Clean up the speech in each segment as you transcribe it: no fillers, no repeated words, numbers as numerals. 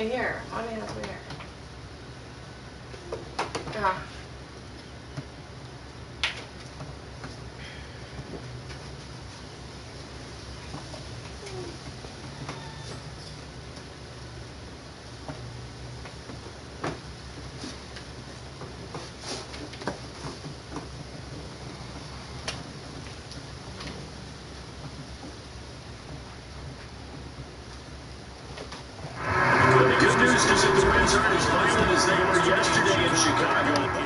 way here. Mommy has way here. Ah.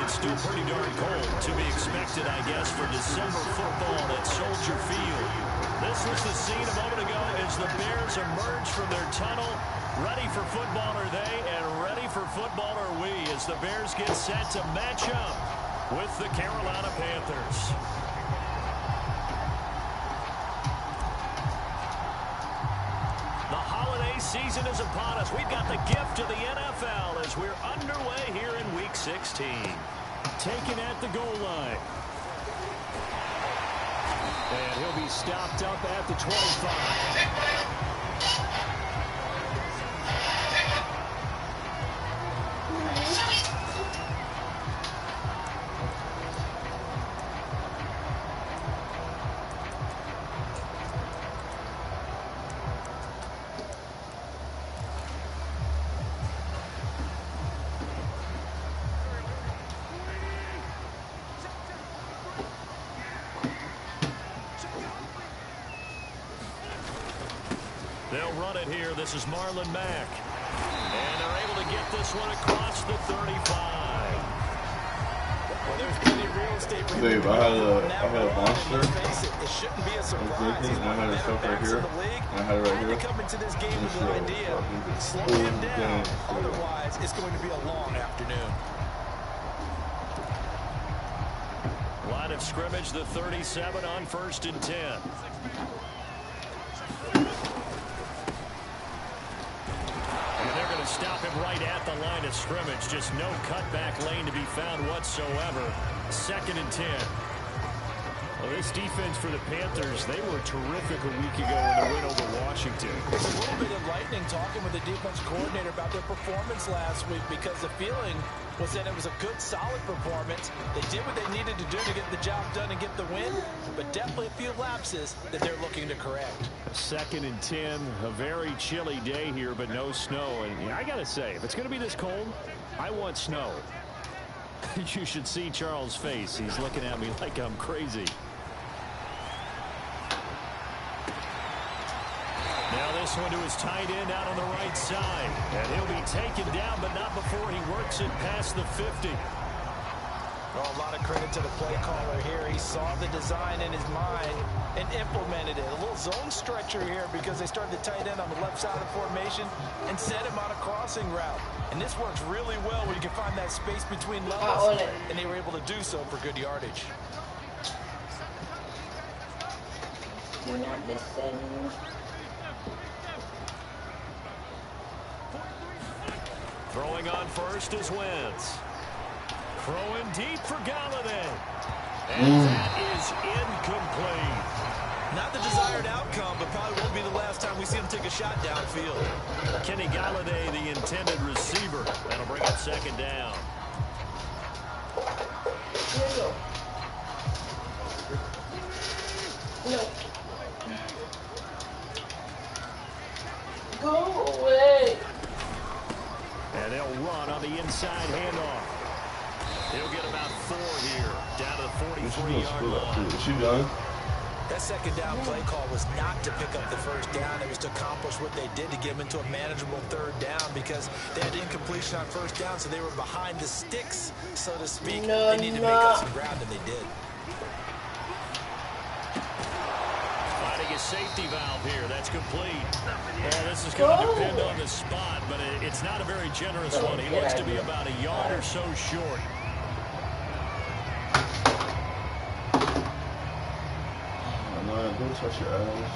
It's still pretty darn cold, to be expected, I guess, for December football at Soldier Field. This was the scene a moment ago as the Bears emerged from their tunnel. Ready for football are they, and ready for football are we, as the Bears get set to match up with the Carolina Panthers. The holiday season is upon us. We've got the gift of the NFL as we're underway here in Week 16. Taken at the goal line. And he'll be stopped up at the 25. They'll run it here. This is Marlon Mack. And they're able to get this one across the 35. Well, there's plenty of real estate. Babe, I had a monster. It shouldn't be a surprise. And I had a stuff right here. And I had it right here. Come into this game with an idea. Slow him down. Otherwise, it's going to be a long afternoon. Line of scrimmage, the 37 on 1st and 10. Stop him right at the line of scrimmage. Just no cutback lane to be found whatsoever. 2nd and 10. Well, this defense for the Panthers, they were terrific a week ago in the win over Washington. There's a little bit of lightning talking with the defense coordinator about their performance last week, because the feeling was that it was a good, solid performance. They did what they needed to do to get the job done and get the win, but definitely a few lapses that they're looking to correct. 2nd and 10, a very chilly day here, but no snow. And I got to say, if it's going to be this cold, I want snow. You should see Charles' face. He's looking at me like I'm crazy. Now this one to his tight end out on the right side. And he'll be taken down, but not before he works it past the 50. Well, a lot of credit to the play caller here. He saw the design in his mind and implemented it. A little zone stretcher here because they started the tight end on the left side of the formation and set him on a crossing route. And this works really well when you can find that space between levels, and they were able to do so for good yardage. You're not missing. Throwing on first is Wentz. Throwing deep for Galladay. And that is incomplete. Not the desired outcome, but probably won't be the last time we see him take a shot downfield. Kenny Galladay, the intended receiver. That'll bring up 2nd down. Here we go. No. Go away. And they'll run on the inside handoff. He'll get about 4 here, down to the 43-yard line. Is she done? That 2nd down play call was not to pick up the 1st down. It was to accomplish what they did to get them into a manageable 3rd down, because they had incompletion on 1st down, so they were behind the sticks, so to speak. They needed to make up some ground, and they did. Finding a safety valve here. That's complete. Well, this is going to depend on the spot, but it's not a very generous one. He looks to be about a yard or so short. Don't touch your ass.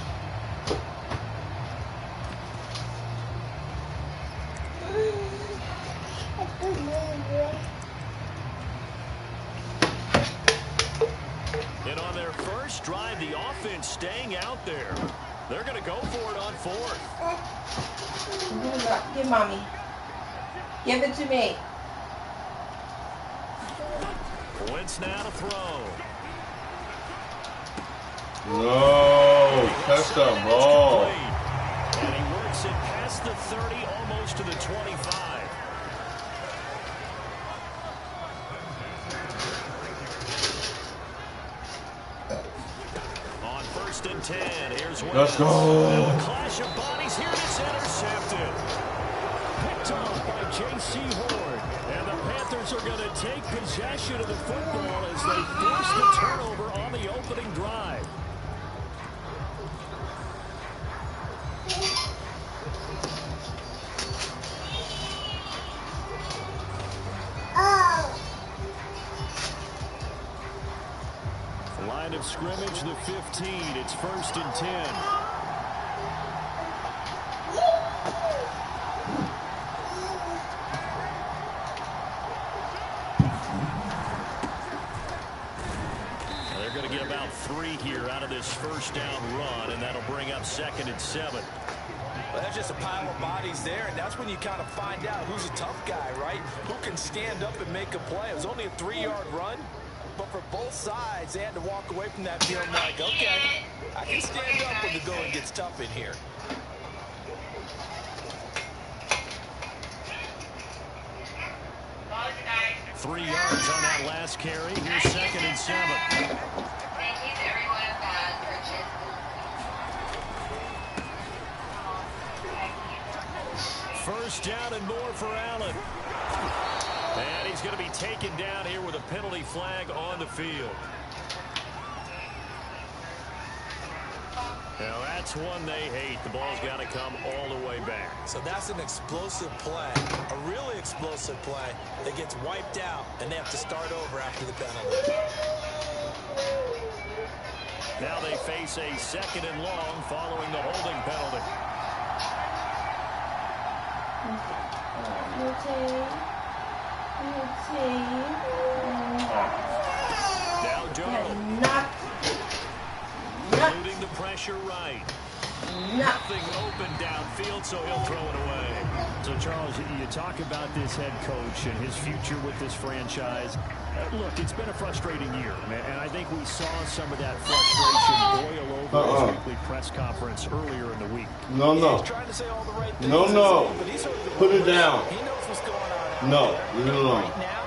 And on their first drive, the offense staying out there. They're going to go for it on 4th. Give mommy. Give it to me. Wentz now to throw. No, catch that ball. And he works it past the 30, almost to the 25. On 1st and 10, here's Wentz. Let's go. Now a clash of bodies here, it's intercepted. Picked off by J.C. Horn. And the Panthers are going to take possession of the football as they force the turnover on the opening drive. Line of scrimmage, the 15. It's 1st and 10. They're going to get about 3 here out of this first down run, and that'll bring up 2nd and 7. Well, that's just a pile of bodies there, and that's when you kind of find out who's a tough guy, right? Who can stand up and make a play. It was only a 3-yard run, but for both sides, they had to walk away from that feeling like, okay, I can stand up when the going gets tough in here. Three yards on that last carry. Here's 2nd and 7. Thank you to everyone who has purchased. First down and more for Allen. And he's going to be taken down here with a penalty flag on the field. Now that's one they hate. The ball's got to come all the way back. So that's an explosive play, a really explosive play that gets wiped out, and they have to start over after the penalty. Now they face a 2nd and long following the holding penalty. Now Darnold. Eluding the pressure right. Nothing open downfield, so he'll throw it away. So, Charles, you talk about this head coach and his future with this franchise. Look, it's been a frustrating year, and I think we saw some of that frustration boil over his weekly press conference earlier in the week. No. He's trying to say all the right things. No. But he's Put it down. He knows what's going on. No, leave it alone. Right now,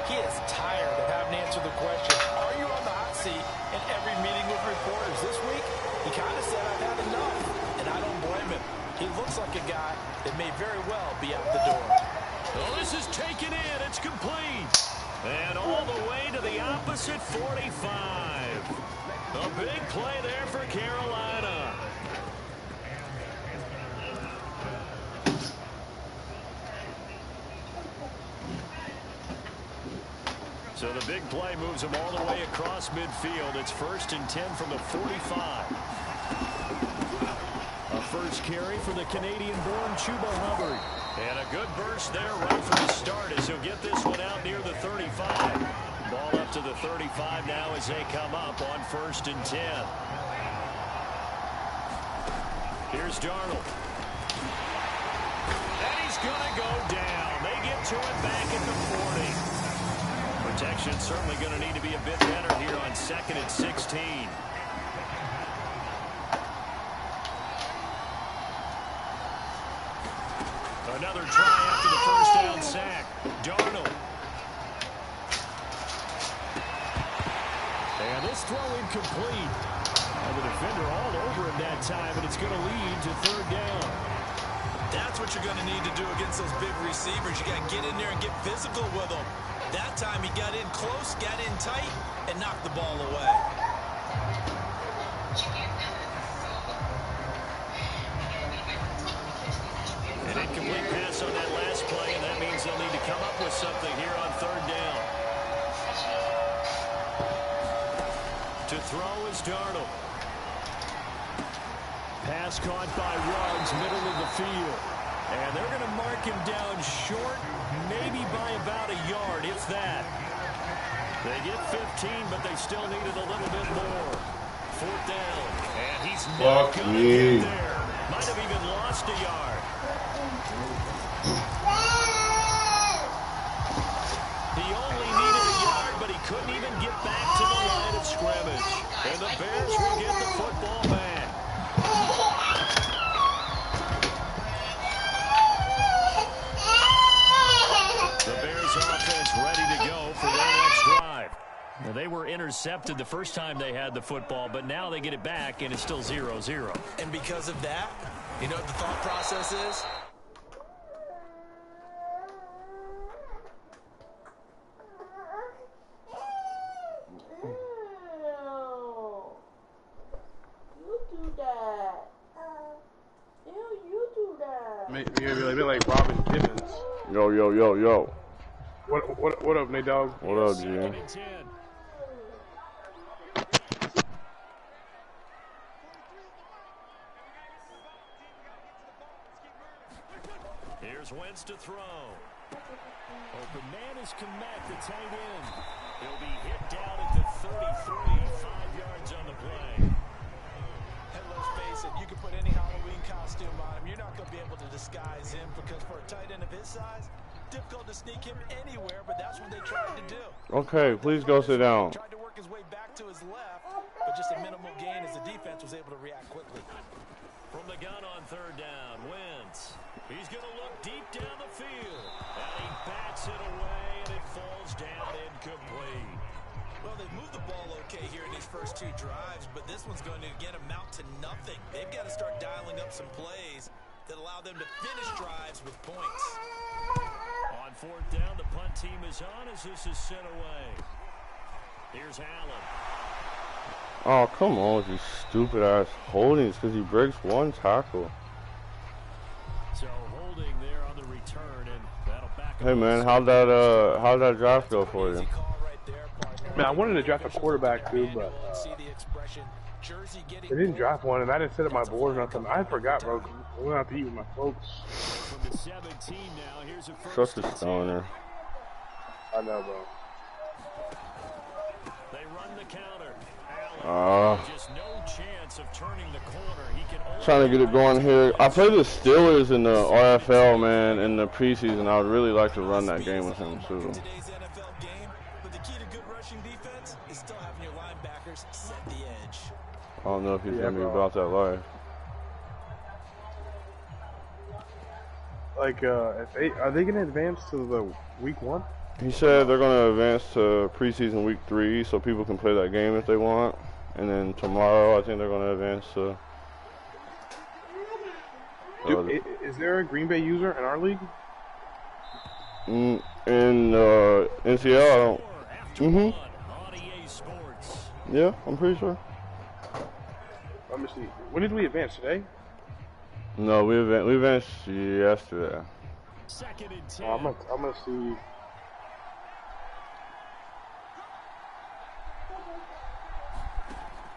he is tired of having to answer the question, are you on the hot seat in every meeting with reporters? This week, he kind of said, I've had enough, and I don't blame him. He looks like a guy that may very well be out the door. Well, this is taken in. It's complete. And all the way to the opposite 45. A big play there for Carolina. So the big play moves them all the way across midfield. It's 1st and 10 from the 45. A first carry for the Canadian-born Chuba Hubbard. And a good burst there right from the start as he'll get this one out near the 35. Ball up to the 35 now as they come up on 1st and 10. Here's Darnold. And he's going to go down. They get to him back at the 40. Protection certainly going to need to be a bit better here on 2nd and 16. Another try after the first down sack. Darnold. And this throw incomplete. And the defender all over him that time, and it's going to lead to 3rd down. That's what you're going to need to do against those big receivers. You got to get in there and get physical with them. That time he got in close, got in tight, and knocked the ball away. An incomplete pass on that last play, and that means they'll need to come up with something here on 3rd down. To throw is Darnold. Pass caught by Ruggs, middle of the field. And they're going to mark him down short, maybe by about a yard, if that. They get 15, but they still needed a little bit more. 4th down, and he's not going to get there. Might have even lost a yard. And the Bears will get the football back. The Bears offense ready to go for their next drive. Now, they were intercepted the first time they had the football, but now they get it back, and it's still 0-0. And because of that, you know what the thought process is? Maybe a bit like Robin Gibbons. Yo. What up, Nate Dogg? What up, G? Here's Wentz to throw. Open man is Kmet, the tight end. He'll be hit down at the 33, 5 yards on the play. And let's face it, you can put any Halloween costume on him. You're not going to be able to disguise him because for a tight end of his size, difficult to sneak him anywhere, but that's what they tried to do. Okay, please go sit down. Tried to work his way back to his left, but just a minimal gain as the defense was able to react quickly. From the gun on third down, Wentz. He's going to look deep down the field. And he bats it away, and it falls down incomplete. Well, they've moved the ball okay here in these first two drives, but this one's going to, again, amount to nothing. They've got to start dialing up some plays that allow them to finish drives with points. On fourth down, the punt team is on as this is sent away. Here's Allen. Oh, come on with these stupid-ass holdings because he breaks one tackle. So holding there on the return, and that'll back up. Hey, man, how'd that draft go for you? Man, I wanted to draft a quarterback, too, but they didn't draft one, and I didn't set up my board or nothing. I forgot, bro. I went out to eat with my folks. From the 17 now, here's a Such a stoner. I know, bro. They run the counter. Just no chance of turning the corner. He can trying to get it going here. I played the Steelers in the RFL, man, in the preseason. I would really like to run that game with him, too. Today's NFL game, but the key to good rushing defense is still having your linebackers set the edge. I don't know if he's going to be about that life. Like, are they going to advance to the week 1? He said they're going to advance to preseason week 3 so people can play that game if they want. And then tomorrow, I think they're going to advance to... Is there a Green Bay user in our league? In NCL, I don't... Yeah, I'm pretty sure. Let me see. When did we advance? Today? No, we advanced yesterday. Second and 10. I'm gonna see.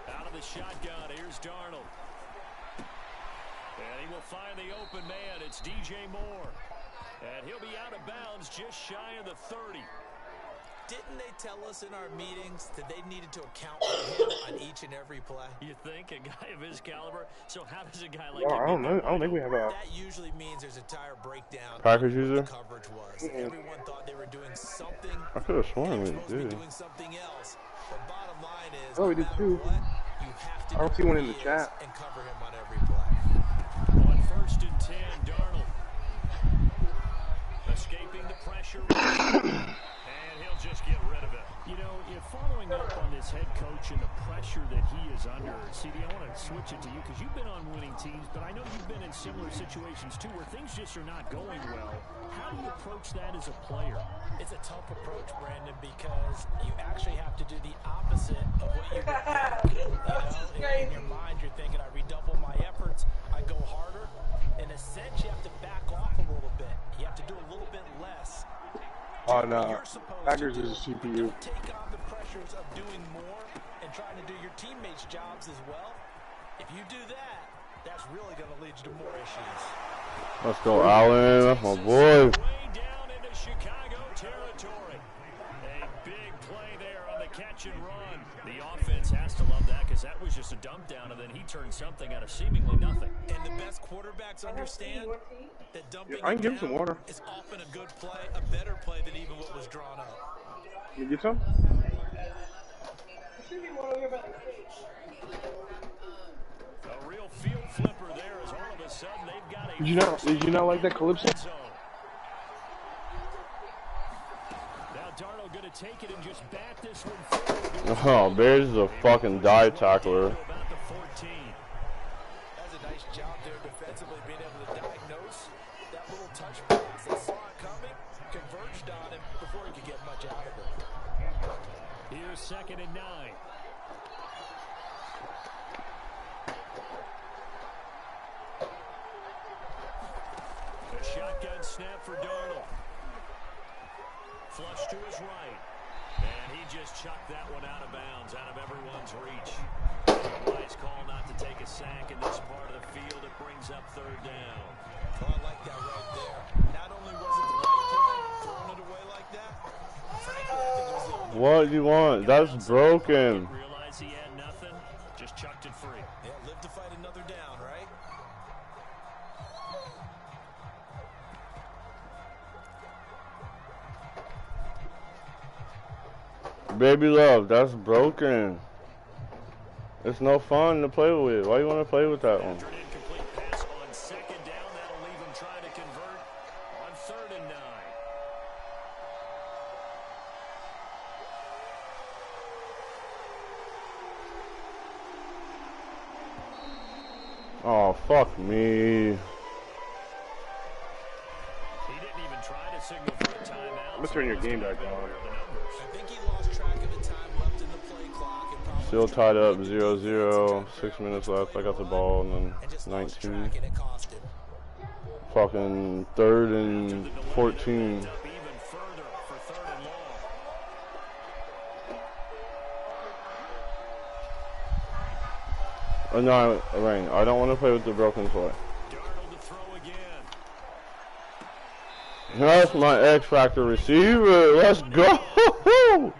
Out of the shotgun, here's Darnold. And he will find the open man. It's DJ Moore. And he'll be out of bounds just shy of the 30. Didn't they tell us in our meetings that they needed to account for him on each and every play? You think? A guy of his caliber? So how does a guy like I don't know. I don't think we have a... That usually means there's a tire breakdown. Packers user? Coverage was. Everyone thought they were doing something. I could have sworn we did. Doing something else. But bottom line is, oh, we did too. I don't see one in the chat. And cover him on every play. On first and 10, Darnold. Escaping the pressure. And he'll just get rid of it. You know, if following up on this head coach and the pressure that he is under, CD, I want to switch it to you because you've been on winning teams, but I know you've been in similar situations too where things just are not going well. How do you approach that as a player? It's a tough approach, Brandon, because you actually have to do the opposite of what you in your mind, you're thinking, I redouble my efforts, I go harder. In a sense, you have to back off a little bit. You have to do a little bit less. On Packers is a CPU. Take on the pressures of doing more and trying to do your teammates' jobs as well. If you do that, that's really going to lead you to more issues. Let's go, Allen. That's my boy. Way down into Chicago territory. A big play there on the catch and run. The offense has to love that because that was just a dump down, and then he turned something out of seemingly nothing. And the best quarterbacks understand that dumping I can give him some water. is often a good play, a better play than even what was drawn up. You get some? A real field flipper there as all of a sudden they've got a... Did you not like that Calypso? Now Darnold going to take it and just bat this one forward. Oh, Bears is a fucking dive tackler. About the 14. That's a nice job there defensively, being able to diagnose that little touch pass. They saw it coming, converged on him before he could get much out of it. Here's 2nd and 9. A shotgun snap for Darnold. Flush to his right. And he just chucked that one out of bounds, out of everyone's reach. A wise call not to take a sack in this part of the field. It brings up 3rd down. Well, I like that right there. Not only was it the right play, throwing it away like that, frankly, I think it was the only What do you want? That's broken. Realized he had nothing, just chucked it free. Yeah, live to fight another down, right? Baby love, that's broken. It's no fun to play with. Why you want to play with that one? Incomplete pass on 2nd down. That'll leave him trying to convert on 3rd and 9. Oh, fuck me. He didn't even try to signal for a timeout. I'm gonna turn your game back on. I think he lost track of the time left in the play clock. And probably Still tied up 0-0. 6 minutes left. I got the ball and then and just lost 19. track, and it cost him. Fucking 3rd and 14. Up even further for 3rd and long. Oh, no, Rain, I don't want to play with the broken toy. Darnold to throw again. That's my X Factor receiver. Let's go. Boy,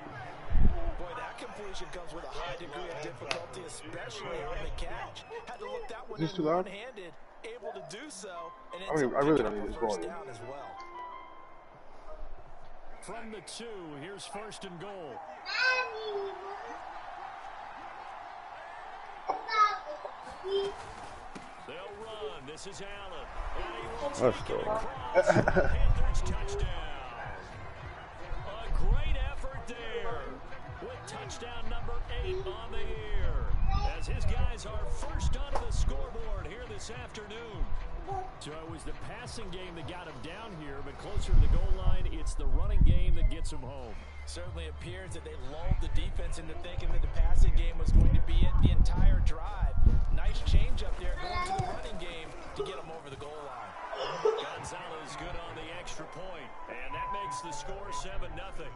that completion comes with a high degree of difficulty, especially on the catch. Had to look that one Is this in too loud? one-handed, able to do so, and I mean, ends up I really picking don't up need a this first volume. down as well. From the 2, here's 1st and goal. They'll run. This is Allen. And he will Let's take go. it across. Panthers touchdown. A great effort there with touchdown number 8 on the year. As his guys are first onto the scoreboard here this afternoon. So it was the passing game that got him down here, but closer to the goal line, it's the running game that gets him home. Certainly appears that they lulled the defense into thinking that the passing game was going to be it the entire drive. Nice change up there going to the running game to get them over the goal line. Gonzalez good on the extra point, and that makes the score 7-0.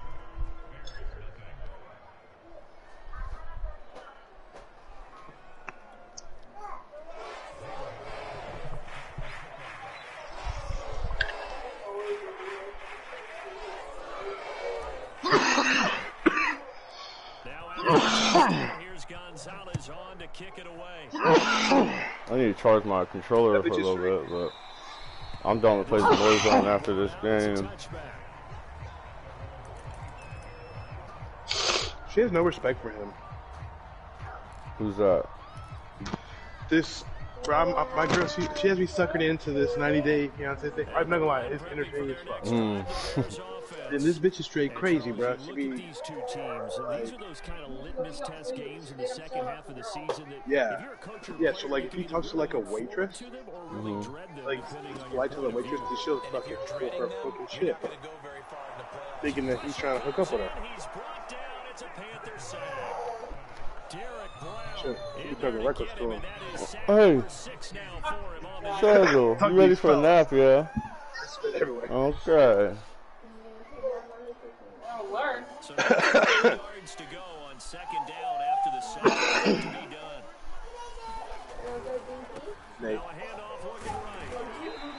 Here's Gonzalez on to kick it away. I need to charge my controller for a little bit, but I'm done with playing the Warzone after this game. She has no respect for him. Who's that? This, bro, my girl, she has me suckered into this 90-day fiance thing. I'm not gonna lie, it's entertaining as fuck. And this bitch is straight crazy, bro. She Look be, at these two teams. These are those kind of litmus test games in the second half of the season. That yeah, if you're a coach or yeah. player, So like, you if he can talks to like a either look waitress, forward to them or really dread them, like depending on your polite to the point of waitress, view. and she'll And if fucking you're flip dreading her them, fucking you're shit, not going to go very far in the playoffs. thinking that he's trying to hook up with her. He's brought down. It's a Panther sack. Derek Brown. Shit, she be in talking there to reckless get to him, him. and that is sack Hey. number 6 now for him on the year. Shaggle, you ready for a nap, yeah? Spit everywhere. Okay. I'll learn. So now 2 yards to go on 2nd down after the sack to be done. Nate. Now a handoff looking right.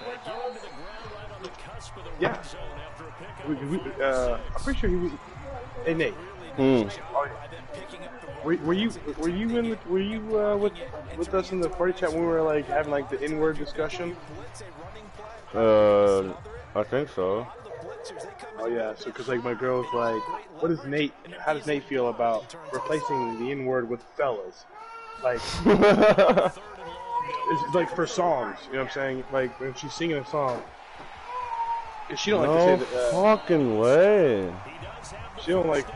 They get him to the ground right on the cusp of the Yeah. red zone after a pickup. I'm pretty sure he was. Hey Nate, were you with us in the party chat when we were like having like the inward discussion? I think so. Oh yeah, so because like my girl's like, what does Nate? How does Nate feel about replacing the N-word with fellas? Like, it's like for songs, you know what I'm saying? Like when she's singing a song, she don't like to say that. Fucking way. She don't like.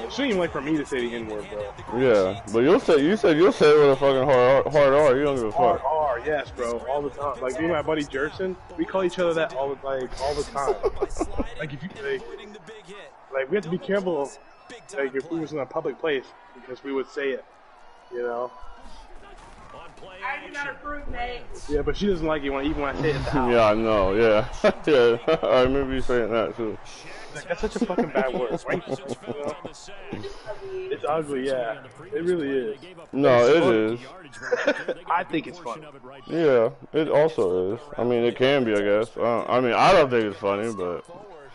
She don't even like for me to say the N-word, bro. Yeah, but you said you'll say it with a fucking hard R. You don't give a fuck. Hard R, yes, bro, all the time. Like me and my buddy Jerson, we call each other that all the time. Like if you like we have to be careful of, like if we was in a public place because we would say it, you know. I do not approve, Nate. Yeah, but she doesn't like it even when I say it at the house. Yeah, I know. Yeah, yeah. I remember you saying that too. Like, that's such a fucking bad word, right? You know? It's ugly, yeah. It really is. No, it is. I think it's funny. Yeah, it also is. I mean, it can be, I guess. I mean, I don't think it's funny, but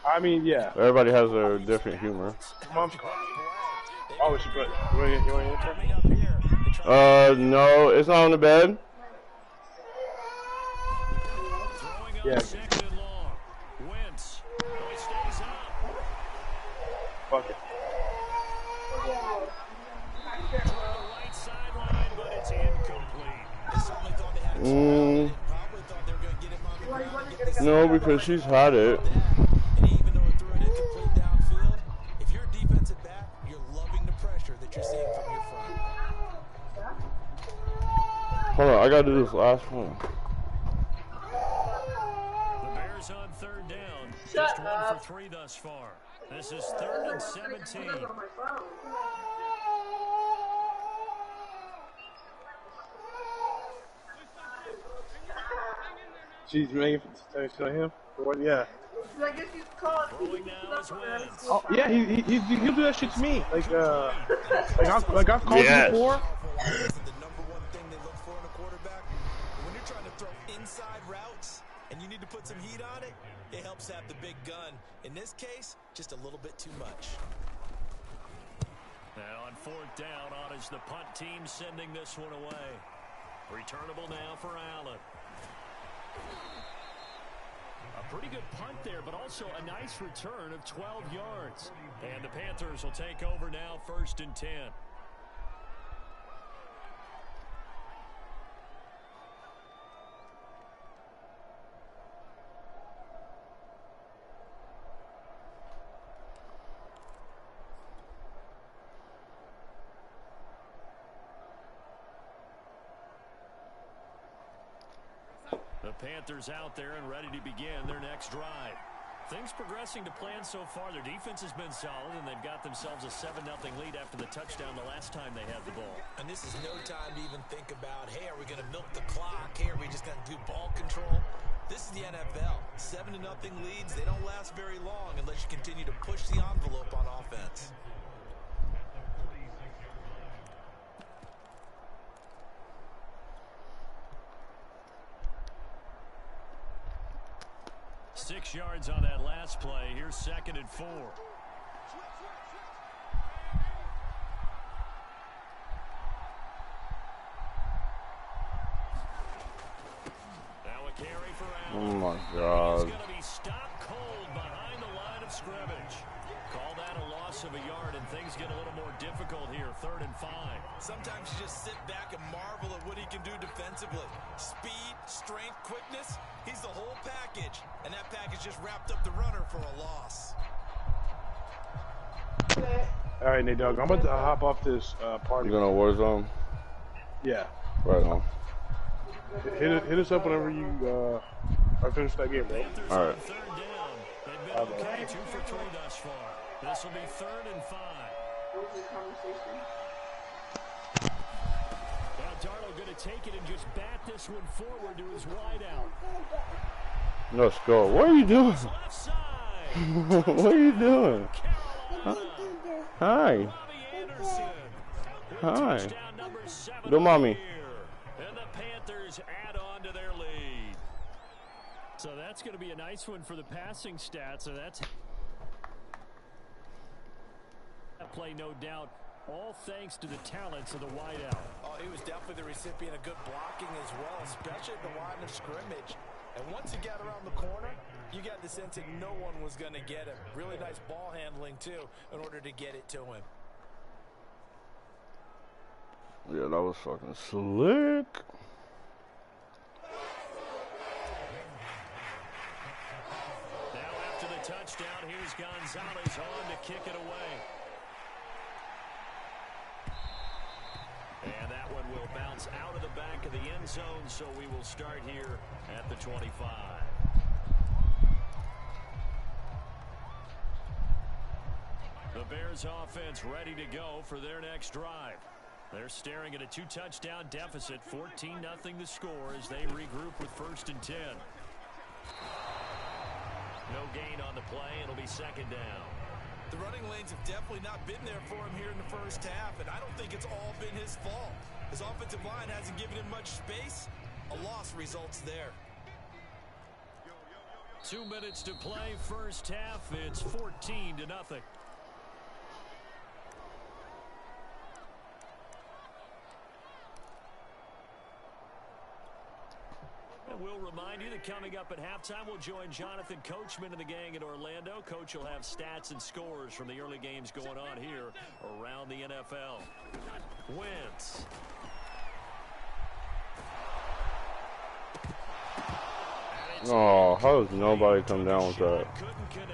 I mean, yeah. everybody has their different humor. Mom's calling. Oh, she put. You want to answer? No, it's not on the bed. Yeah. Fuck it. No, because she's had it. If you're a defensive back, you're loving the pressure that you're seeing from your front. Hold on, I gotta do this last one. The Bears on third down. Just 1 for 3 thus far. This is 3rd and 17. She's making to him? What? Yeah. I guess he's called. Oh, yeah, he'll do that shit to me. Like I've called him before. The number one thing they look for in a quarterback, when you're trying to throw inside routes and you need to put some heat on it, it helps have the big gun. In this case, just a little bit too much. And on 4th down, on is the punt team sending this one away. Returnable now for Allen. A pretty good punt there, but also a nice return of 12 yards. And the Panthers will take over now, 1st and 10. The Panthers out there and ready to begin their next drive. Things progressing to plan so far. Their defense has been solid, and they've got themselves a 7-0 lead after the touchdown the last time they had the ball. And this is no time to even think about, hey, are we going to milk the clock? Hey, are we just going to do ball control? This is the NFL. 7-0 leads, they don't last very long unless you continue to push the envelope on offense. Six yards on that last play. Here's 2nd and 4. Now a carry for Allen. Oh my God. He's going to be stopped cold behind the line of scrimmage. Call that a loss of a yard, and things get a little more difficult here. 3rd and 5. Sometimes you just sit back and marvel at what he can do defensively. Speed, strength, quickness. He's the whole package, and that package just wrapped up the runner for a loss. All right, Nate Dogg, I'm about to hop off this party. You gonna Warzone? Yeah. Right on. Hit us up whenever you are finished that game, bro. All right. 3rd down. They've been okay, 2 for 3 thus far. This will be 3rd and 5. Now Darnold going to take it and just bat this one forward to his wideout. Let's go. What are you doing? Left side. What are you doing? Hi. Hi. Touchdown number 7 Go, mommy. and the Panthers add on to their lead. So that's going to be a nice one for the passing stats. So that's that play, no doubt, all thanks to the talents of the wideout. Oh, he was definitely the recipient of good blocking as well, especially at the line of scrimmage. And once he got around the corner, you got the sense that no one was going to get him. Really nice ball handling, too, in order to get it to him. Yeah, that was fucking slick. Now after the touchdown, here's Gonzalez on to kick it away. And that one will bounce out of the back of the end zone, so we will start here at the 25. The Bears offense ready to go for their next drive. They're staring at a 2-touchdown deficit, 14-0 the score as they regroup with 1st and 10. No gain on the play. It'll be 2nd down. The running lanes have definitely not been there for him here in the first half, and I don't think it's all been his fault. His offensive line hasn't given him much space. A loss results there. 2 minutes to play, first half. It's 14-0. We'll remind you that coming up at halftime, we'll join Jonathan Coachman and the gang in Orlando. Coach will have stats and scores from the early games going on here around the NFL. Wentz. Oh, how does nobody come down with that? Couldn't connect.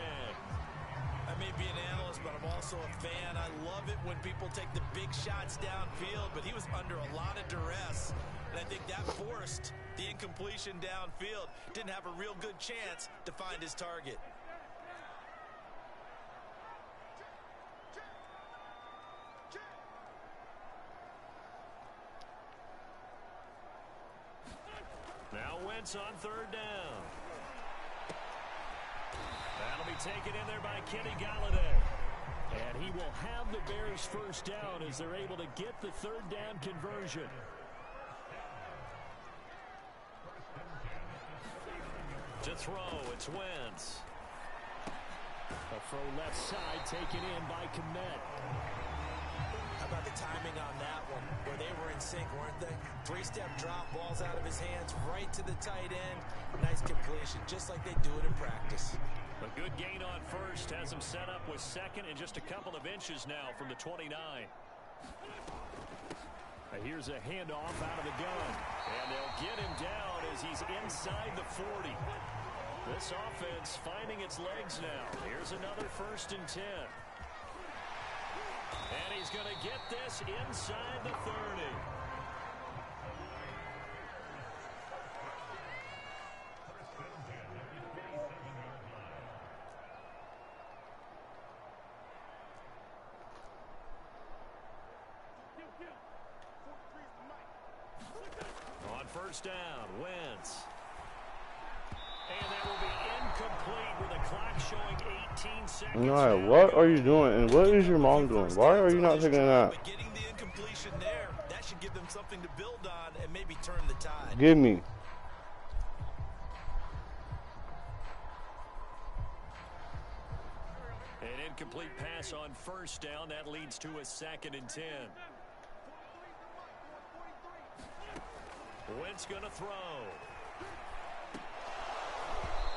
I may be an analyst, but I'm also a fan. I love it when people take the big shots downfield, but he was under a lot of duress. And I think that forced the incompletion downfield. Didn't have a real good chance to find his target. Now Wentz on 3rd down. That'll be taken in there by Kenny Golladay. And he will have the Bears 1st down as they're able to get the 3rd down conversion. To throw, it's Wentz. A throw left side taken in by Kmet. How about the timing on that one, where they were in sync, weren't they? 3-step drop, balls out of his hands, right to the tight end. Nice completion, just like they do it in practice. A good gain on 1st has him set up with 2nd and just a couple of inches now from the 29. Here's a handoff out of the gun. And they'll get him down as he's inside the 40. This offense finding its legs now. Here's another 1st and 10. And he's going to get this inside the 30. On 1st down, Wentz. And that will be incomplete with a clock showing 18 seconds. Nah, what are you doing? And what is your mom doing? Why are you not taking that? But getting the incompletion there, that should give them something to build on and maybe turn the tide. Give me. An incomplete pass on 1st down. That leads to a 2nd and 10. Wentz going to throw.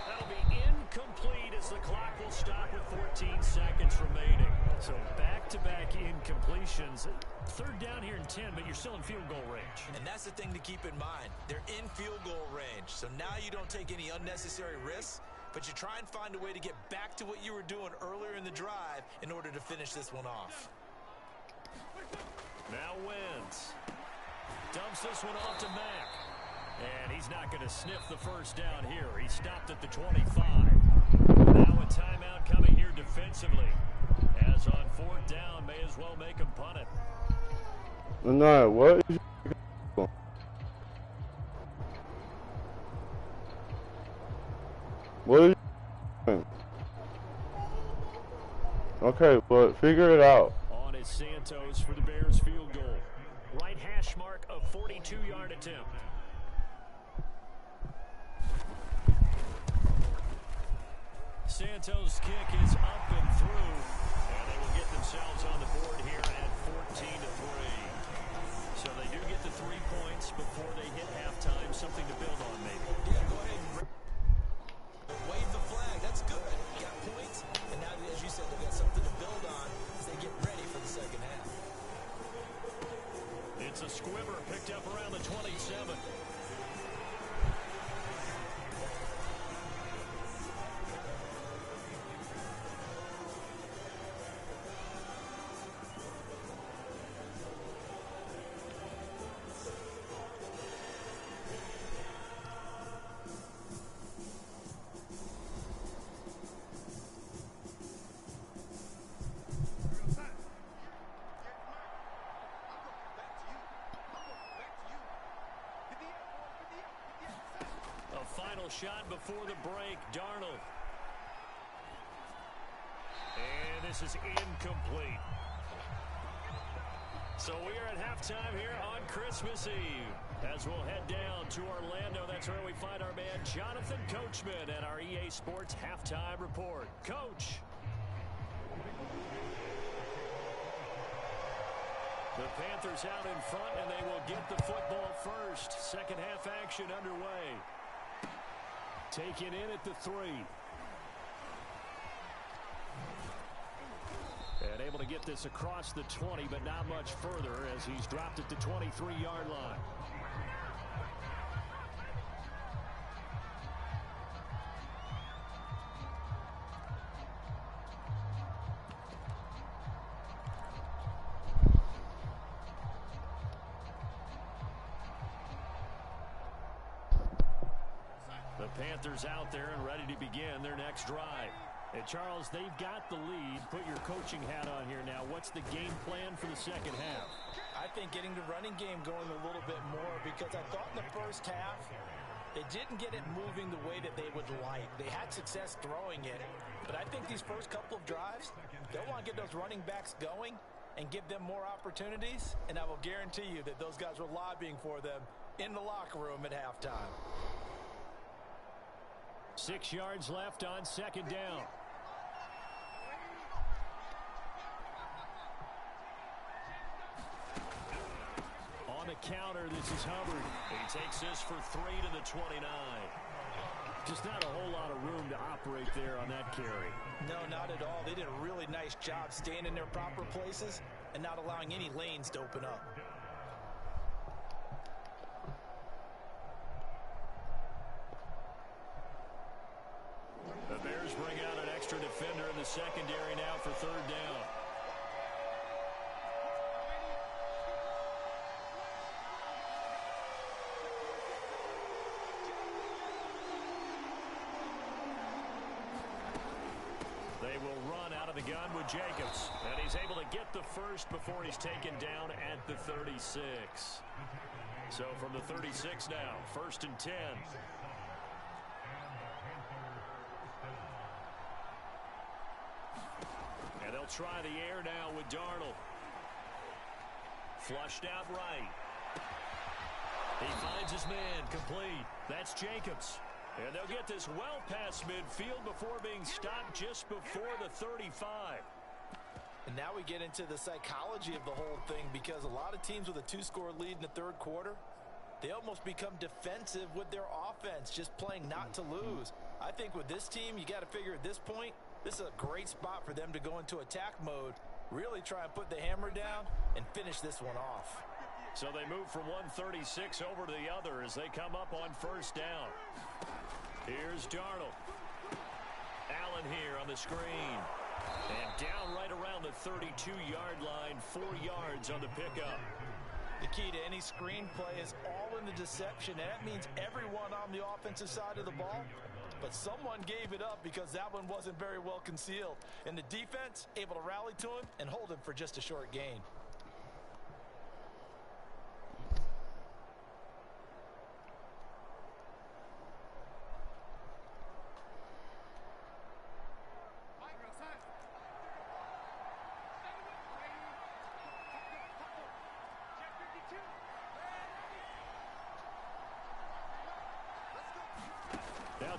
That'll be incomplete as the clock will stop with 14 seconds remaining. So back-to-back incompletions. 3rd down here in 10, but you're still in field goal range. And that's the thing to keep in mind. They're in field goal range. So now you don't take any unnecessary risks, but you try and find a way to get back to what you were doing earlier in the drive in order to finish this one off. Now Wentz. Dumps this one off to Mack. And he's not going to sniff the 1st down here. He stopped at the 25. Now a timeout coming here defensively. As on 4th down, may as well make him punt it. No, what is what is you doing? Okay, but figure it out. On is Santos for the Bears field goal. Right hash mark of 42-yard attempt. Santos' kick is up and through, and they will get themselves on the board here at 14-3. So they do get the 3 points before they hit halftime, something to build on maybe. Yeah, go ahead and shot before the break. Darnold. And this is incomplete. So we are at halftime here on Christmas Eve. As we'll head down to Orlando, that's where we find our man Jonathan Coachman at our EA Sports Halftime Report. Coach. The Panthers out in front, and they will get the football first. Second half action underway. Taken in at the 3. And able to get this across the 20, but not much further as he's dropped at the 23-yard line. The Panthers out there and ready to begin their next drive. And Charles, they've got the lead. Put your coaching hat on here now. What's the game plan for the second half? I think getting the running game going a little bit more, because I thought in the first half they didn't get it moving the way that they would like. They had success throwing it, but I think these first couple of drives, they'll want to get those running backs going and give them more opportunities, and I will guarantee you that those guys were lobbying for them in the locker room at halftime. 6 yards left on second down. On the counter, this is Hubbard. He takes this for 3 to the 29. Just not a whole lot of room to operate there on that carry. No, not at all. They did a really nice job staying in their proper places and not allowing any lanes to open up. The Bears bring out an extra defender in the secondary now for third down. They will run out of the gun with Jacobs. And he's able to get the first before he's taken down at the 36. So from the 36 now, 1st and 10. And they'll try the air now with Darnold. Flushed out right. He finds his man complete. That's Jacobs. And they'll get this well past midfield before being stopped just before the 35. And now we get into the psychology of the whole thing, because a lot of teams with a 2-score lead in the third quarter, they almost become defensive with their offense, just playing not to lose. I think with this team, you got to figure at this point, this is a great spot for them to go into attack mode, really try and put the hammer down and finish this one off. So they move from 136 over to the other as they come up on first down. Here's Darnold. Allen here on the screen. And down right around the 32-yard line, 4 yards on the pickup. The key to any screen play is all in the deception, and that means everyone on the offensive side of the ball. But someone gave it up because that one wasn't very well concealed. And the defense able to rally to him and hold him for just a short gain.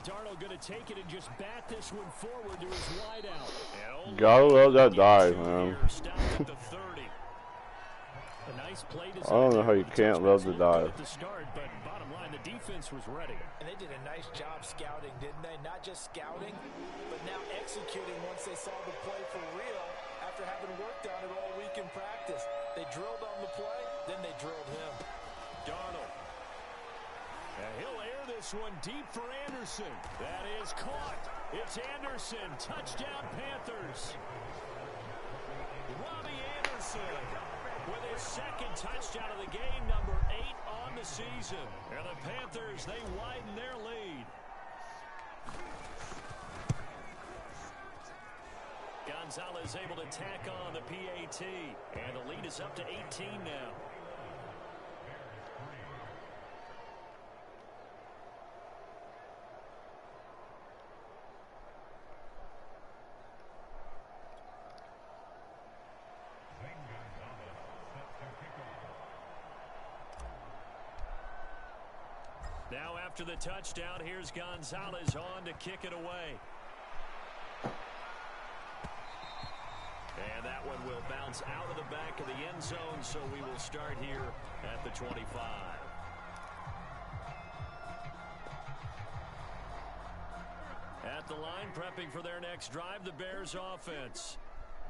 Darnold going to take it and just bat this one forward to his wideout. Gotta love that dive, man. I don't know how you can't love the dive. At the start, but bottom line, the defense was ready. And they did a nice job scouting, didn't they? Not just scouting, but now executing once they saw the play for real after having worked on it all week in practice. They drilled on the play, then they drilled him. Darnold. And he'll air this one deep for Anderson. That is caught. It's Anderson. Touchdown, Panthers. Robbie Anderson with his second touchdown of the game, number 8 on the season. And the Panthers, they widen their lead. Gonzalez able to tack on the PAT. And the lead is up to 18 now. Now after the touchdown, here's Gonzalez on to kick it away. And that one will bounce out of the back of the end zone, so we will start here at the 25. At the line, prepping for their next drive, the Bears offense.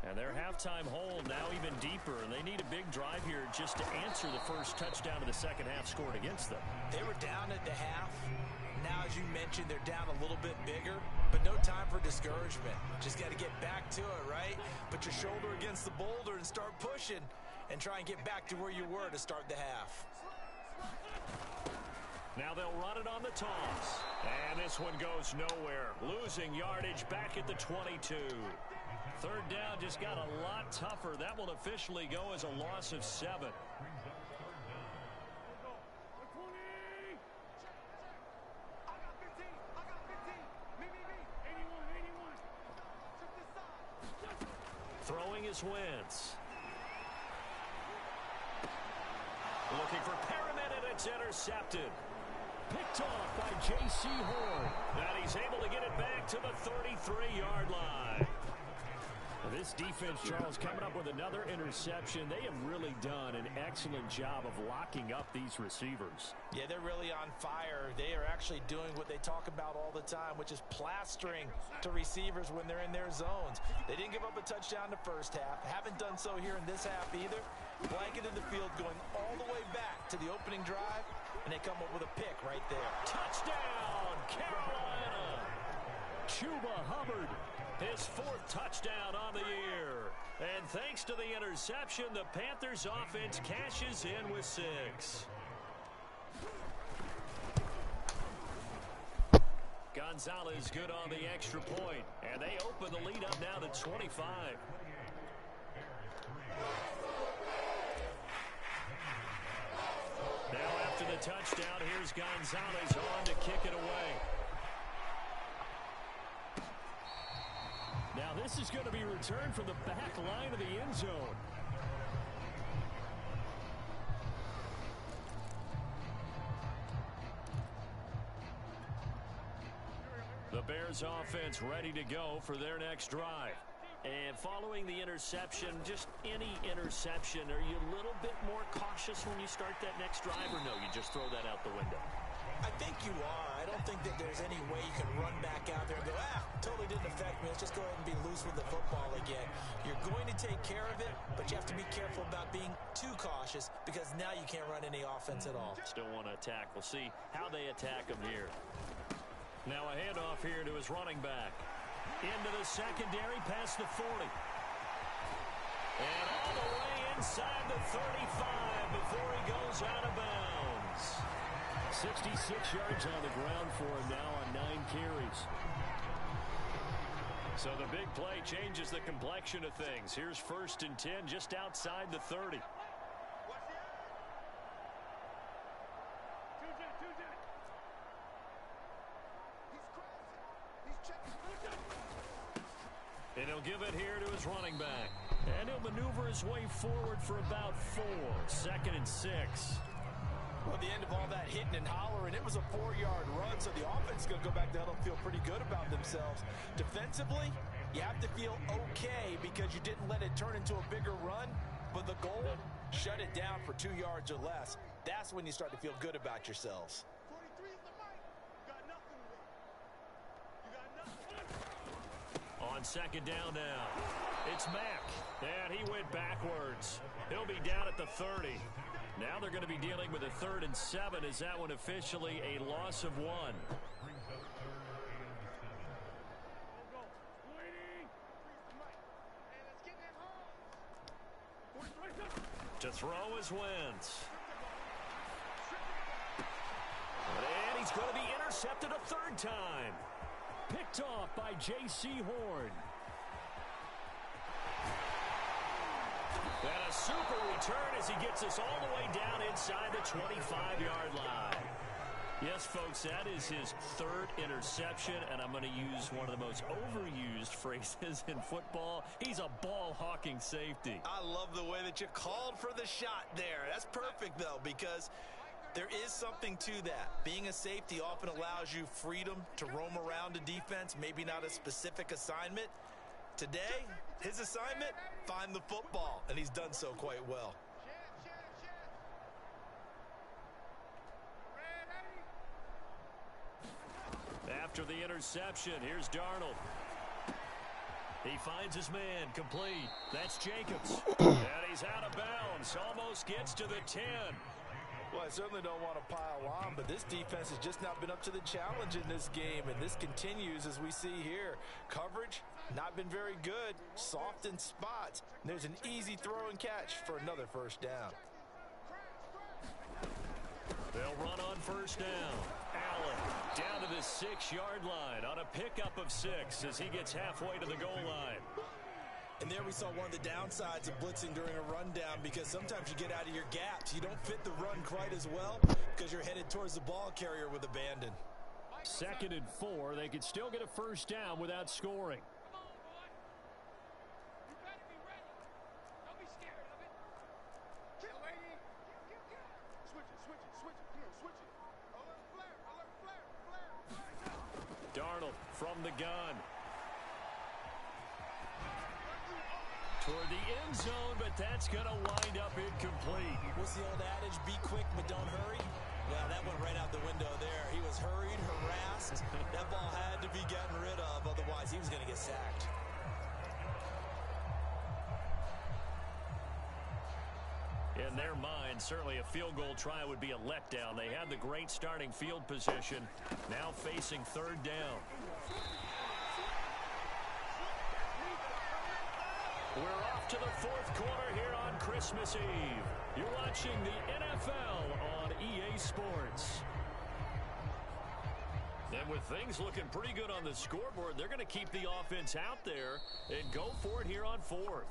And their halftime hold now even deeper, and they need a big drive here just to answer the first touchdown of the second half scored against them. They were down at the half. Now, as you mentioned, they're down a little bit bigger, but no time for discouragement. Just got to get back to it, right? Put your shoulder against the boulder and start pushing and try and get back to where you were to start the half. Now they'll run it on the toss. And this one goes nowhere. Losing yardage back at the 22. Third down just got a lot tougher. That will officially go as a loss of 7. Throwing is Wentz. Looking for Perriman, and it's intercepted. Picked off by J.C. Horn. And he's able to get it back to the 33-yard line. This defense, Charles, coming up with another interception. They have really done an excellent job of locking up these receivers. Yeah, they're really on fire. They are actually doing what they talk about all the time, which is plastering to receivers when they're in their zones. They didn't give up a touchdown the first half. Haven't done so here in this half either. Blanketed the field going all the way back to the opening drive, and they come up with a pick right there. Touchdown, Carolina! Chuba Hubbard, his 4th touchdown on the year. And thanks to the interception, the Panthers offense cashes in with 6. Gonzalez good on the extra point, and they open the lead up now to 25. Now after the touchdown, here's Gonzalez on to kick it away. Now this is going to be returned from the back line of the end zone. The Bears offense ready to go for their next drive. And following the interception, just any interception, are you a little bit more cautious when you start that next drive, or no, you just throw that out the window? I think you are. I don't think that there's any way you can run back out there and go, totally didn't affect me. Let's just go ahead and be loose with the football again. You're going to take care of it, but you have to be careful about being too cautious because now you can't run any offense at all. Still want to attack. We'll see how they attack him here. Now a handoff here to his running back. Into the secondary past the 40. And all the way inside the 35 before he goes out of bounds. 66 yards on the ground for him now on 9 carries. So the big play changes the complexion of things. Here's 1st and 10 just outside the 30. And he'll give it here to his running back. And he'll maneuver his way forward for about 4. 2nd and 6. Well, at the end of all that hitting and hollering, it was a 4-yard run, so the offense is going to go back down and feel pretty good about themselves. Defensively, you have to feel okay because you didn't let it turn into a bigger run, but the goal, shut it down for 2 yards or less. That's when you start to feel good about yourselves. On 2nd down now, it's Mack, and he went backwards. He'll be down at the 30. Now they're going to be dealing with a 3rd and 7. Is that one officially a loss of 1? To throw is Wentz. And he's going to be intercepted a 3rd time. Picked off by J.C. Horn. And a super return as he gets us all the way down inside the 25-yard line. Yes, folks, that is his 3rd interception, and I'm going to use one of the most overused phrases in football. He's a ball-hawking safety. I love the way that you called for the shot there. That's perfect, though, because There is something to that. Being a safety often allows you freedom to roam around a defense, maybe not a specific assignment. Today, his assignment, find the football, and he's done so quite well. After the interception, here's Darnold. He finds his man, complete. That's Jacobs. And he's out of bounds, almost gets to the 10. Well, I certainly don't want to pile on, but this defense has just not been up to the challenge in this game, and this continues as we see here. Coverage, not been very good, soft in spots. There's an easy throw and catch for another first down. They'll run on first down. Allen down to the 6-yard line on a pickup of 6 as he gets halfway to the goal line. And there we saw one of the downsides of blitzing during a rundown, because sometimes you get out of your gaps. You don't fit the run quite as well because you're headed towards the ball carrier with abandon. 2nd and 4. They could still get a first down without scoring. Darnold from the gun. Toward the end zone, but that's going to wind up incomplete. What's the old adage? Be quick, but don't hurry. Well, that went right out the window there. He was hurried, harassed. That ball had to be gotten rid of, otherwise he was going to get sacked. In their mind, certainly a field goal try would be a letdown. They had the great starting field position, now facing 3rd down. We're off to the 4th quarter here on Christmas Eve. You're watching the NFL on EA Sports. And with things looking pretty good on the scoreboard, they're going to keep the offense out there and go for it here on 4th.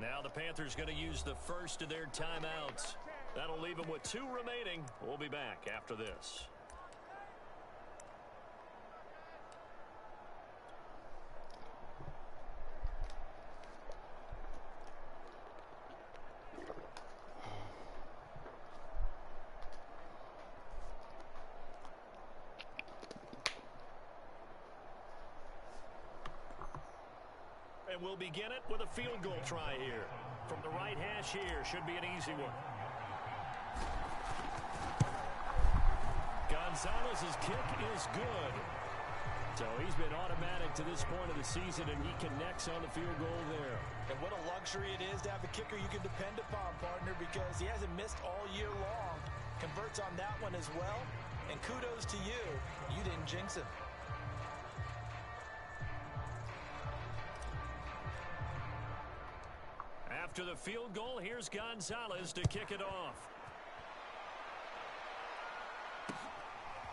Now the Panthers going to use the first of their timeouts. That'll leave them with 2 remaining. We'll be back after this. And we'll begin it with a field goal try here. From the right hash here, should be an easy one. Gonzalez's kick is good. So he's been automatic to this point of the season, and he connects on the field goal there. And what a luxury it is to have a kicker you can depend upon, partner, because he hasn't missed all year long. Converts on that one as well. And kudos to you. You didn't jinx him. After the field goal, here's Gonzalez to kick it off.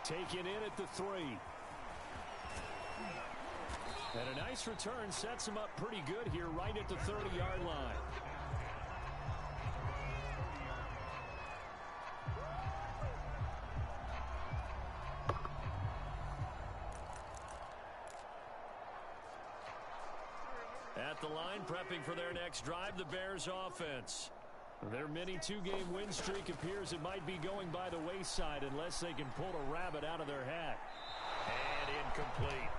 Taken in at the 3. And a nice return sets him up pretty good here right at the 30-yard line. At the line, prepping for their next drive, the Bears offense. Their mini 2-game win streak appears it might be going by the wayside unless they can pull a rabbit out of their hat. And incomplete.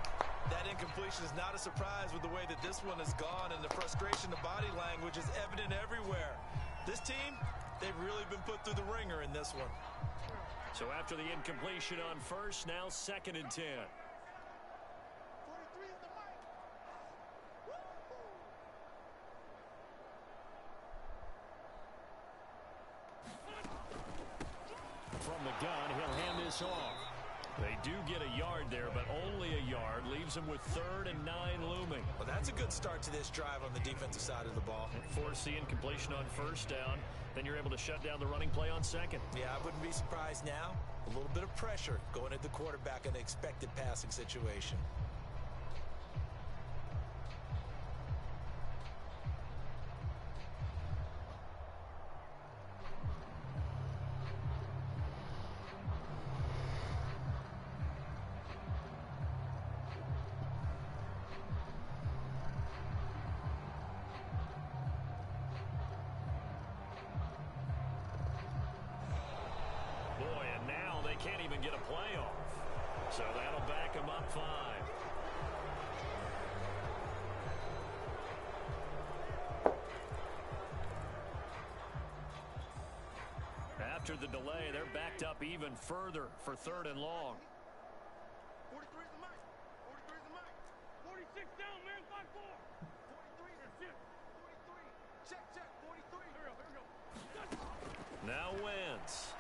That incompletion is not a surprise with the way that this one has gone, and the frustration of body language is evident everywhere. This team, they've really been put through the ringer in this one. So after the incompletion on first, now 2nd and 10. From the gun, he'll hand this off. They do get a yard there, but only a yard. Leaves them with 3rd and 9 looming. Well, that's a good start to this drive on the defensive side of the ball. Force the incompletion on first down. Then you're able to shut down the running play on 2nd. Yeah, I wouldn't be surprised now. A little bit of pressure going at the quarterback in an expected passing situation. Boy, get a playoff. So that'll back them up 5. After the delay, they're backed up even further for 3rd and long. 43's the mic. 43's the mic. 46 down, man. 5-4. 43, that's it. 43. Check. 43. Here we go. Now Wentz.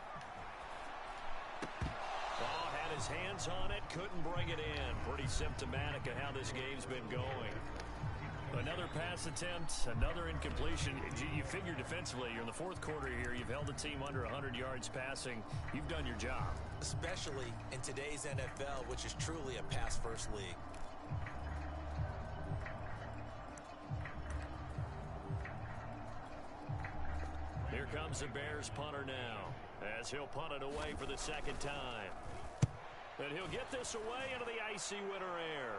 Ball had his hands on it, couldn't bring it in. Pretty symptomatic of how this game's been going. Another pass attempt, another incompletion. You figure defensively, you're in the 4th quarter here. You've held the team under 100 yards passing. You've done your job. Especially in today's NFL, which is truly a pass-first league. Here comes the Bears punter now, as he'll punt it away for the 2nd time. And he'll get this away into the icy winter air.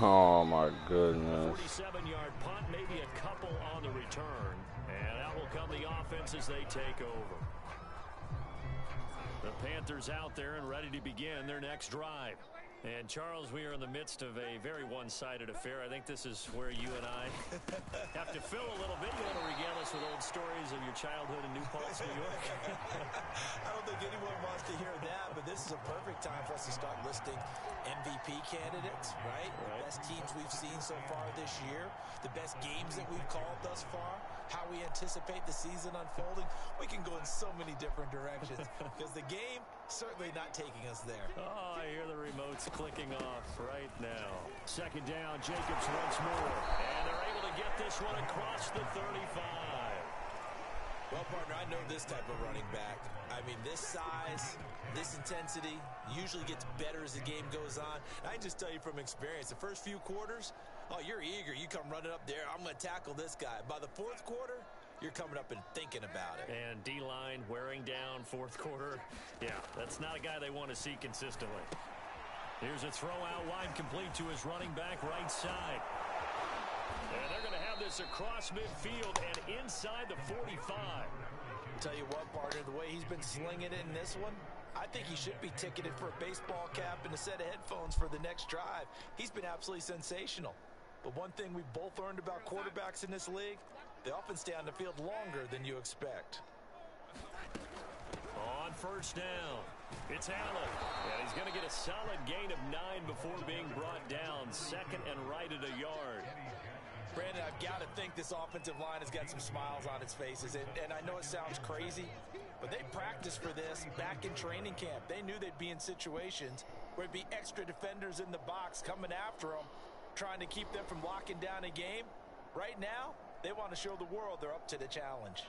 Oh my goodness. 47-yard punt, maybe a couple on the return. And out will come the offense as they take over. The Panthers out there and ready to begin their next drive. And, Charles, we are in the midst of a very one-sided affair. I think this is where you and I have to fill a little bit. You want to regale us with old stories of your childhood in New Paltz, New York? I don't think anyone wants to hear that, but this is a perfect time for us to start listing MVP candidates, right? The best teams we've seen so far this year, the best games that we've called thus far, how we anticipate the season unfolding. We can go in so many different directions because the game certainly not taking us there. Oh, I hear the remotes clicking off right now. 2nd down, Jacobs once more. And they're able to get this one across the 35. Well, partner, I know this type of running back. I mean, this size, this intensity usually gets better as the game goes on. And I can just tell you from experience, the first few quarters, oh, you're eager. You come running up there. I'm going to tackle this guy. By the 4th quarter, you're coming up and thinking about it. And D-line wearing down 4th quarter. Yeah, that's not a guy they want to see consistently. Here's a throw out wide complete to his running back right side. And they're going to have this across midfield and inside the 45. Tell you what, partner, the way he's been slinging it in this one, I think he should be ticketed for a baseball cap and a set of headphones for the next drive. He's been absolutely sensational. But one thing we both learned about quarterbacks in this league, they often stay on the field longer than you expect. On 1st down, it's Allen. And he's going to get a solid gain of 9 before being brought down. 2nd and right at a yard. Brandon, I've got to think this offensive line has got some smiles on its faces. And I know it sounds crazy, but they practiced for this back in training camp. They knew they'd be in situations where it'd be extra defenders in the box coming after them, trying to keep them from locking down a game. Right now, they want to show the world they're up to the challenge.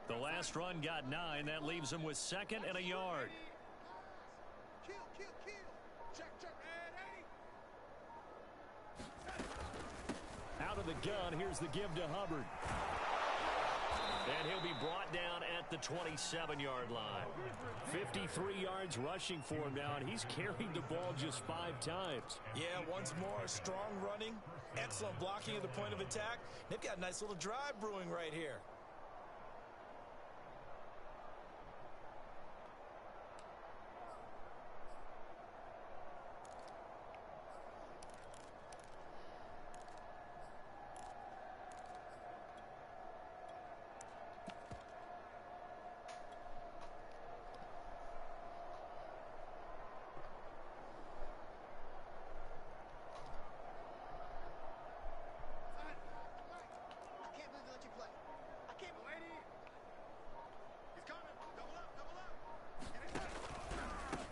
The last run got 9. That leaves them with 2nd and a yard. Kill. Check. Out of the gun, here's the give to Hubbard. And he'll be brought down at the 27-yard line. 53 yards rushing for him now, and he's carried the ball just 5 times. Yeah, once more, strong running, excellent blocking at the point of attack. They've got a nice little drive brewing right here.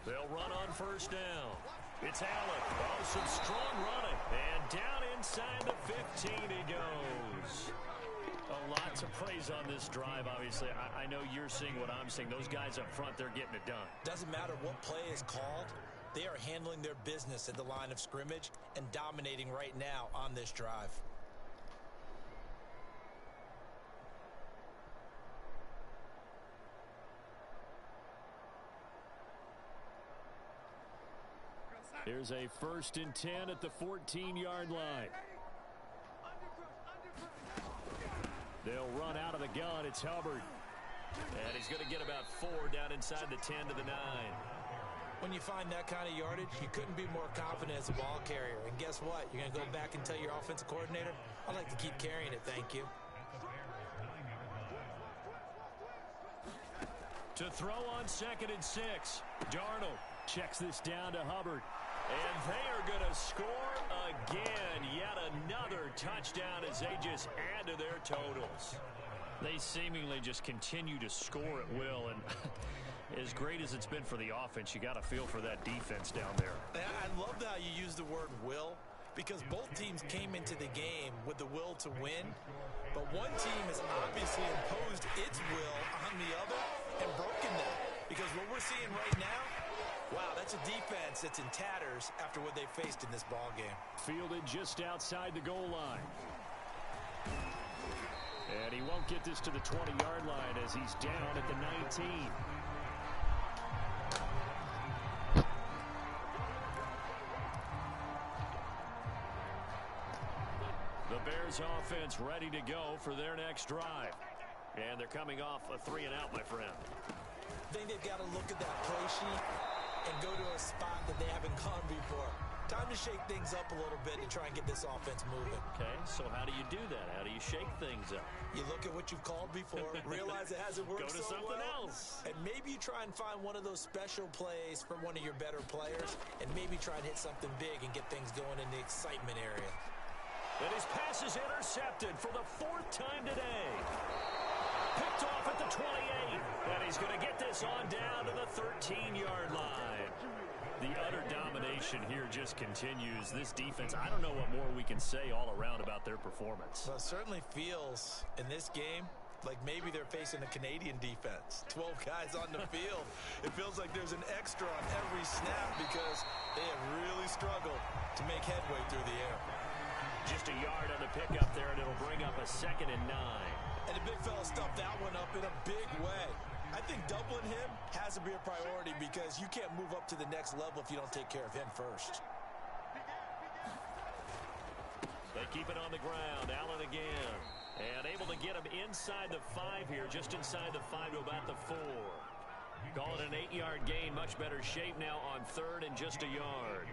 They'll run on 1st down. It's Allen. Oh, some strong running. And down inside the 15 he goes. Oh, lots of praise on this drive, obviously. I know you're seeing what I'm seeing. Those guys up front, they're getting it done. Doesn't matter what play is called. They are handling their business at the line of scrimmage and dominating right now on this drive. Outside. Here's a 1st and 10 at the 14-yard line. They'll run out of the gun. It's Hubbard. And he's going to get about 4 down inside the 10 to the 9. When you find that kind of yardage, you couldn't be more confident as a ball carrier. And guess what? You're going to go back and tell your offensive coordinator, I'd like to keep carrying it, thank you. To throw on 2nd and 6. Darnold checks this down to Hubbard. And they are going to score again. Yet another touchdown as they just add to their totals. They seemingly just continue to score at will. And as great as it's been for the offense, you got to feel for that defense down there. I love how you use the word will, because both teams came into the game with the will to win. But one team has obviously imposed its will on the other and broken that. Because what we're seeing right now, wow, that's a defense that's in tatters after what they faced in this ball game. Fielded just outside the goal line. And he won't get this to the 20-yard line as he's down at the 19. The Bears offense ready to go for their next drive. And they're coming off a 3-and-out, my friend. I think they've got to look at that play sheet and go to a spot that they haven't gone before. Time to shake things up a little bit to try and get this offense moving. Okay, so how do you do that? How do you shake things up? You look at what you've called before, realize it hasn't worked so well. Go to something else. And maybe you try and find one of those special plays from one of your better players, and maybe try and hit something big and get things going in the excitement area. And his pass is intercepted for the 4th time today. Picked off at the 28. And he's going to get this on down to the 13-yard line. The utter domination here just continues. This defense, I don't know what more we can say all around about their performance. Well, it certainly feels in this game like maybe they're facing a Canadian defense. 12 guys on the field. It feels like there's an extra on every snap because they have really struggled to make headway through the air. Just a yard on the pickup there, and it'll bring up a 2nd and 9. And the big fella stuffed that one up in a big way. I think doubling him has to be a priority because you can't move up to the next level if you don't take care of him first. They keep it on the ground. Allen again. And able to get him inside the 5 here, just inside the 5 to about the 4. Call it an 8-yard gain. Much better shape now on 3rd and just a yard.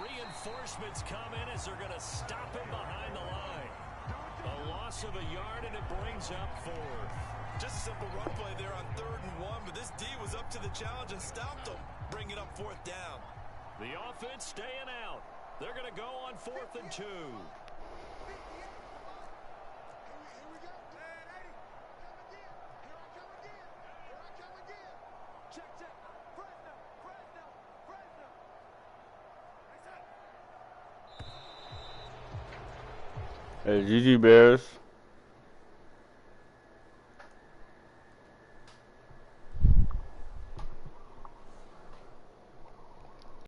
Reinforcements come in as they're going to stop him behind the line. A loss of a yard, and it brings up 4th. Just a simple run play there on 3rd and 1, but this D was up to the challenge and stopped them, bringing up 4th down. The offense staying out. They're going to go on 4th and 2. Hey, GG Bears.